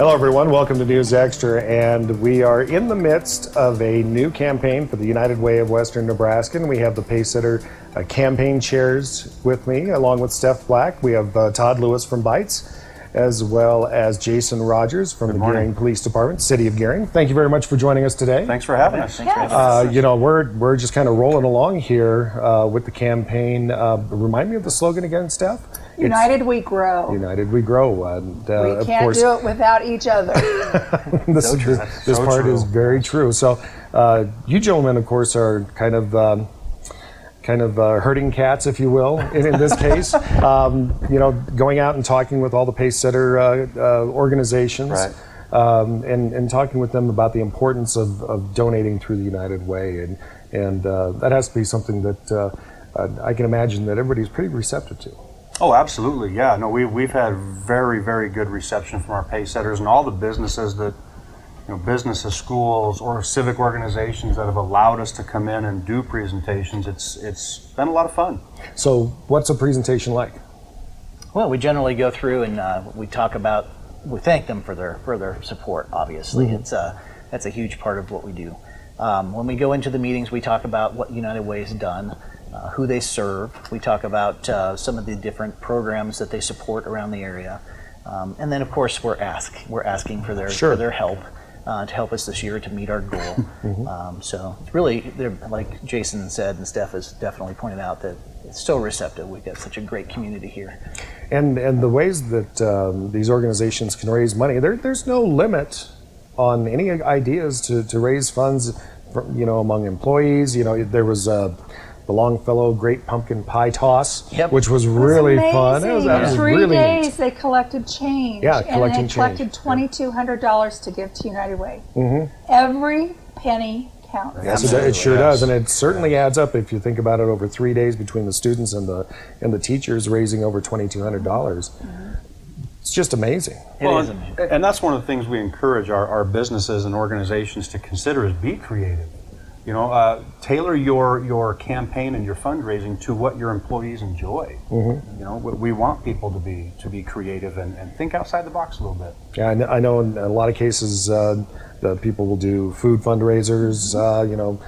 Hello everyone, welcome to News Extra, and we are in the midst of a new campaign for the United Way of Western Nebraska, and we have the Pacesetter campaign chairs with me, along with Steph Black. We have Todd Lewis from Bites, as well as Jason Rogers from the Gering Police Department, City of Gering. Thank you very much for joining us today. Thanks for having us. You know, we're just kind of rolling along here with the campaign. Remind me of the slogan again, Steph? United we grow. United we grow. And, we can't do it without each other. This part is very true. So you gentlemen, of course, are kind of herding cats, if you will, in this case. You know, going out and talking with all the Pacesetter organizations, right. and talking with them about the importance of donating through the United Way, and that has to be something that I can imagine that everybody's pretty receptive to. Oh, absolutely, yeah. No, we've had very, very good reception from our Pacesetters and all the businesses that, you know, businesses, schools, or civic organizations that have allowed us to come in and do presentations. It's been a lot of fun. So, what's a presentation like? Well, we generally go through and we talk about, we thank them for their support. Obviously, that's a huge part of what we do. When we go into the meetings, we talk about what United Way has done. Who they serve. We talk about some of the different programs that they support around the area, and then of course we're asking for their help to help us this year to meet our goal. So it's really, like Jason said and Steph has definitely pointed out, that it's so receptive. We've got such a great community here, and the ways that these organizations can raise money. There's no limit on any ideas to raise funds, you know, among employees. You know, there was the Longfellow Great Pumpkin Pie Toss, which was really fun. It was 3 days they collected change. Yeah, and they collected $2,200 to give to United Way. Every penny counts. Yes, it sure does, and it certainly adds up if you think about it. Over 3 days between the students and the teachers, raising over $2,200. It's just amazing. It is amazing. And that's one of the things we encourage our businesses and organizations to consider, is be creative. You know, tailor your campaign and your fundraising to what your employees enjoy. You know, we want people to be creative and think outside the box a little bit. Yeah, I know in a lot of cases the people will do food fundraisers. You know,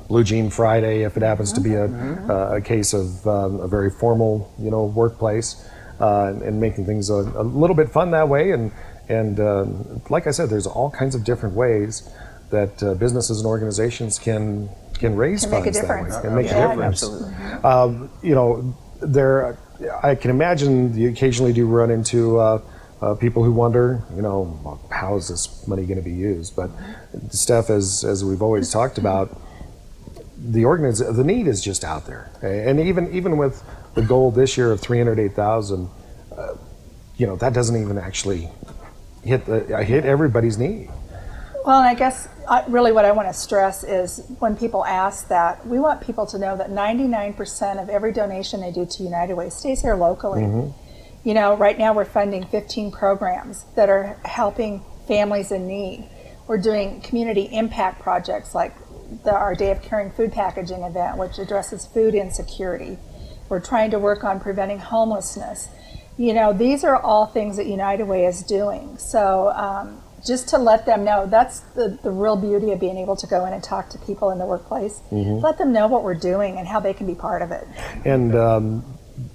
Blue Jean Friday, if it happens to be a case of a very formal, you know, workplace, and making things a little bit fun that way. And like I said, there's all kinds of different ways that businesses and organizations can raise funds that way. Can make a difference. Absolutely. You know, I can imagine you occasionally do run into people who wonder, you know, how is this money going to be used? But Steph, as we've always talked about, the need is just out there, and even with the goal this year of 308,000, you know, that doesn't even actually hit everybody's need. Well, and I guess really what I want to stress is when people ask that, we want people to know that 99% of every donation they do to United Way stays here locally. You know, right now we're funding 15 programs that are helping families in need. We're doing community impact projects like our Day of Caring food packaging event, which addresses food insecurity. We're trying to work on preventing homelessness. You know, these are all things that United Way is doing. So just to let them know, that's the real beauty of being able to go in and talk to people in the workplace. Let them know what we're doing and how they can be part of it. And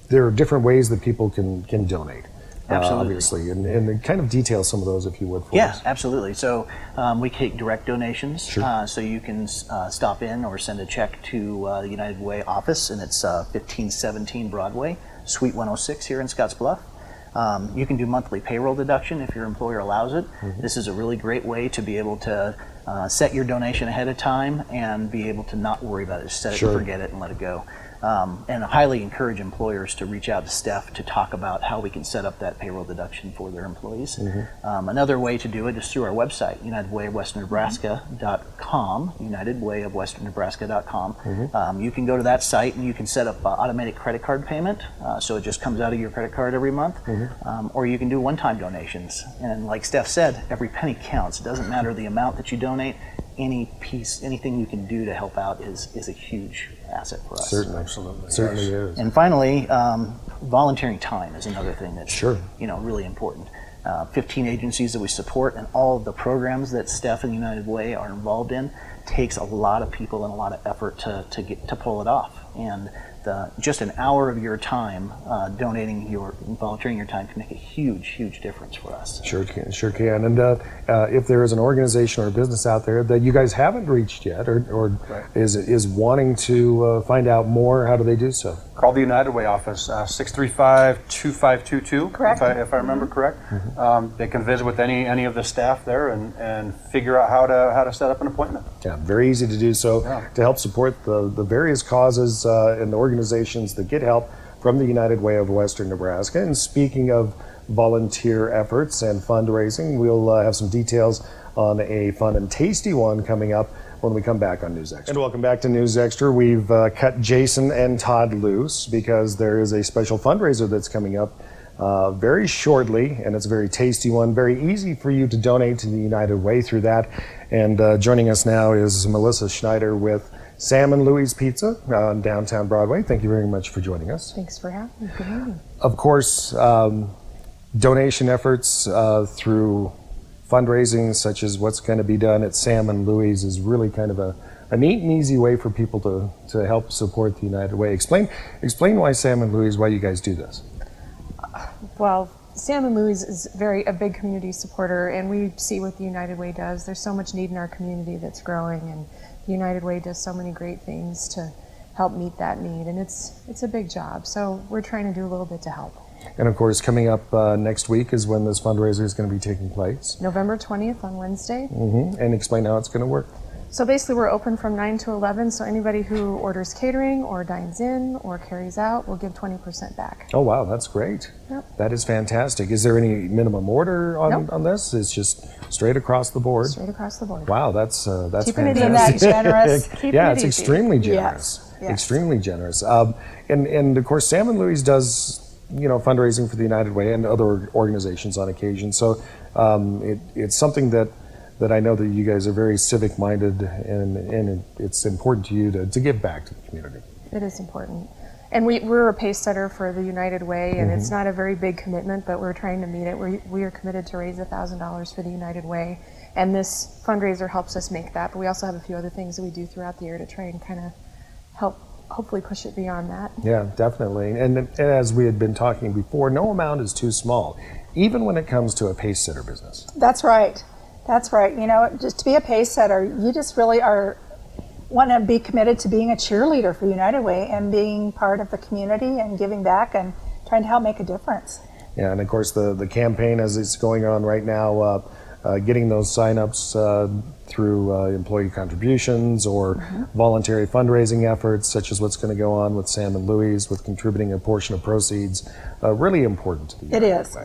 there are different ways that people can donate. Absolutely. Obviously, and kind of detail some of those if you would for us. Yeah, absolutely. So we take direct donations, so you can stop in or send a check to the United Way office, and it's 1517 Broadway, Suite 106 here in Scottsbluff. You can do monthly payroll deduction if your employer allows it. This is a really great way to be able to set your donation ahead of time and be able to not worry about it. Just set it and forget it and let it go. And I highly encourage employers to reach out to Steph to talk about how we can set up that payroll deduction for their employees. Another way to do it is through our website, UnitedWayOfWesternNebraska.com, UnitedWayOfWesternNebraska.com. You can go to that site and you can set up automatic credit card payment, so it just comes out of your credit card every month, or you can do one-time donations. And like Steph said, every penny counts. It doesn't matter the amount that you donate. Anything you can do to help out is a huge asset for us. Certainly, absolutely, certainly is. And finally, volunteering time is another thing that's really important. 15 agencies that we support, and all of the programs that Steph and United Way are involved in takes a lot of people and a lot of effort to pull it off. And just an hour of your time volunteering your time can make a huge difference for us. Sure can. And if there is an organization or a business out there that you guys haven't reached yet, or is wanting to find out more, how do they do so? Call the United Way office, 635-2522. Correct. If I remember correct. They can visit with any of the staff there and figure out how to set up an appointment. Yeah, very easy to do so to help support the various causes and organizations that get help from the United Way of Western Nebraska. And speaking of volunteer efforts and fundraising, we'll have some details on a fun and tasty one coming up when we come back on News Extra. And welcome back to News Extra. We've cut Jason and Todd loose because there is a special fundraiser that's coming up very shortly, and it's a very tasty one. Very easy for you to donate to the United Way through that. And joining us now is Melissa Schneider with Sam and Louie's Pizza on downtown Broadway. Thank you very much for joining us. Thanks for having me. Good morning. Of course, donation efforts through fundraising, such as what's going to be done at Sam and Louie's, is really kind of a neat and easy way for people to help support the United Way. Explain why Sam and Louie's, why you guys do this. Well, Sam and Louie's is a big community supporter, and we see what the United Way does. There's so much need in our community that's growing, and the United Way does so many great things to help meet that need, and it's a big job. So we're trying to do a little bit to help. And of course, coming up next week is when this fundraiser is going to be taking place. November 20th on Wednesday. And explain how it's going to work. So basically we're open from 9 to 11, so anybody who orders catering or dines in or carries out will give 20% back. Oh wow, that's great. Yep. That is fantastic. Is there any minimum order on this? It's just straight across the board? Straight across the board. Wow, that's Keeping it fantastic. that generous. Yeah, it's extremely generous. Yes. Extremely generous. And of course, Sam and Louie's does fundraising for the United Way and other organizations on occasion. So it's something that I know that you guys are very civic minded, and it's important to you to give back to the community. It is important. And we're a pace setter for the United Way, and it's not a very big commitment, but we're trying to meet it. We are committed to raise $1,000 for the United Way, and this fundraiser helps us make that. But we also have a few other things that we do throughout the year to try and kind of help hopefully push it beyond that. Yeah, definitely. And as we had been talking before, no amount is too small, even when it comes to a pace setter business. That's right. That's right. Just to be a pace setter, you just really want to be committed to being a cheerleader for United Way and being part of the community and giving back and trying to help make a difference. Yeah, and of course the campaign as it's going on right now, getting those sign-ups through employee contributions or voluntary fundraising efforts, such as what's going to go on with Sam and Louie's, with contributing a portion of proceeds, really important to the It is.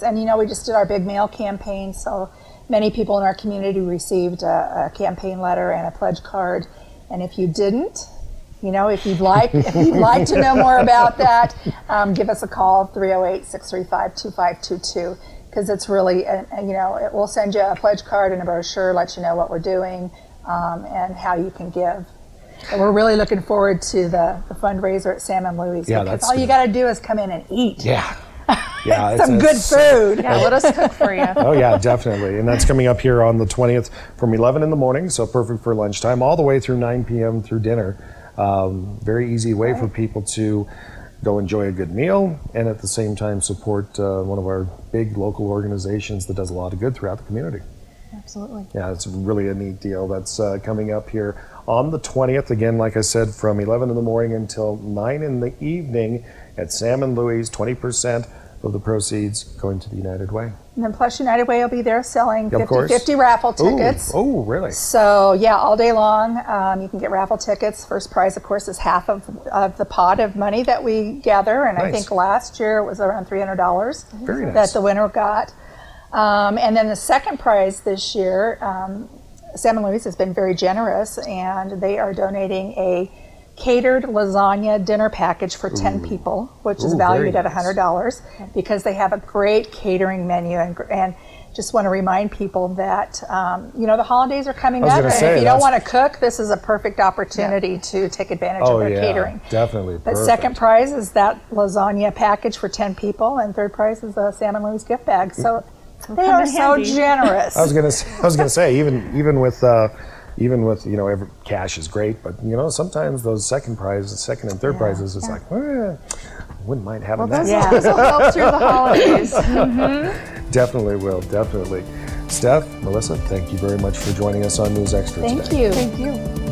And we just did our big mail campaign, so many people in our community received a campaign letter and a pledge card. And if you didn't, if you'd like to know more about that, give us a call, 308-635-2522. Because it's really, we'll send you a pledge card and a brochure, let you know what we're doing and how you can give. And we're really looking forward to the fundraiser at Sam and Louie's. Yeah, because all you got to do is come in and eat. Yeah, some good food. Yeah, let us cook for you. Oh yeah, definitely. And that's coming up here on the 20th from 11 in the morning, so perfect for lunchtime, all the way through 9 p.m. through dinner. Very easy way for people to go enjoy a good meal and at the same time support one of our big local organizations that does a lot of good throughout the community. Absolutely. Yeah, it's really a neat deal that's coming up here on the 20th. Again, like I said, from 11 in the morning until 9 in the evening at Sam and Louie's, 20% of the proceeds going to the United Way. And then plus United Way will be there selling Of course. 50 raffle tickets. Oh, really? So yeah, all day long you can get raffle tickets. First prize, of course, is half of the pot of money that we gather. And Nice. I think last year it was around $300 Very nice. that the winner got. And then the second prize this year, Sam and Louie's has been very generous, and they are donating a catered lasagna dinner package for 10 people, which is valued very at $100 because they have a great catering menu. And just want to remind people that, the holidays are coming up. And if you don't want to cook, this is a perfect opportunity to take advantage of their catering. Definitely. But second prize is that lasagna package for 10 people, and third prize is a Sam and Louie's gift bag. So They are so generous. I was gonna say even with cash is great, but sometimes those second and third prizes, it's like, I wouldn't mind having that. Those will help through the holidays. Definitely will, definitely. Steph, Melissa, thank you very much for joining us on News Extra today. Thank you. Thank you.